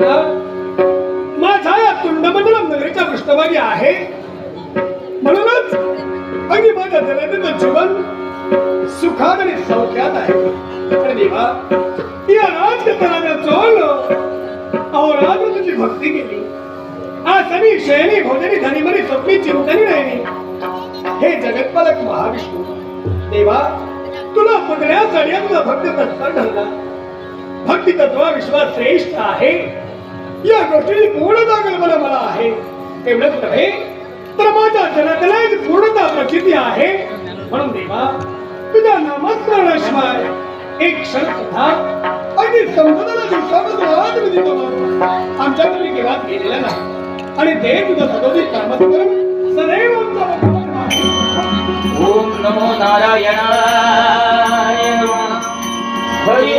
माझा या तुंडमंडलम नगरीच्या पृष्ठभागी आहे, म्हणूनच अगदी माझ्या जनाचं जीवन सुखात आणि सौख्यात आहे. पण देवा, या राजकथाला चोळलो, अहोरात्र तुझी भक्ती केली, आसनी शयनी भोजनी धनी मनी स्वप्नी चिंतनी राहिली. हे जगतपालक महाविष्णू देवा, तुला बघण्यासाठी तुझा भक्त तत्पर ठरला. भक्ती तत्वा विश्वास श्रेष्ठ आहे, या गोष्टीची पूर्णता कल्पना मला आहे. एवढंच नव्हे तर माझ्या जनातलाची पूर्णता प्रचिती आहे. म्हणून देवा, तुझ्या नामस्मरणाशिवाय एक क्षण सुद्धा अगदी संपदाला दिवसामध्ये आमच्या तुम्ही केव्हाच गेलेला नाही. आणि ते तुझं सदोदित कर्मक्रम सदैव आमचा ओम नमो नारायणाय हरि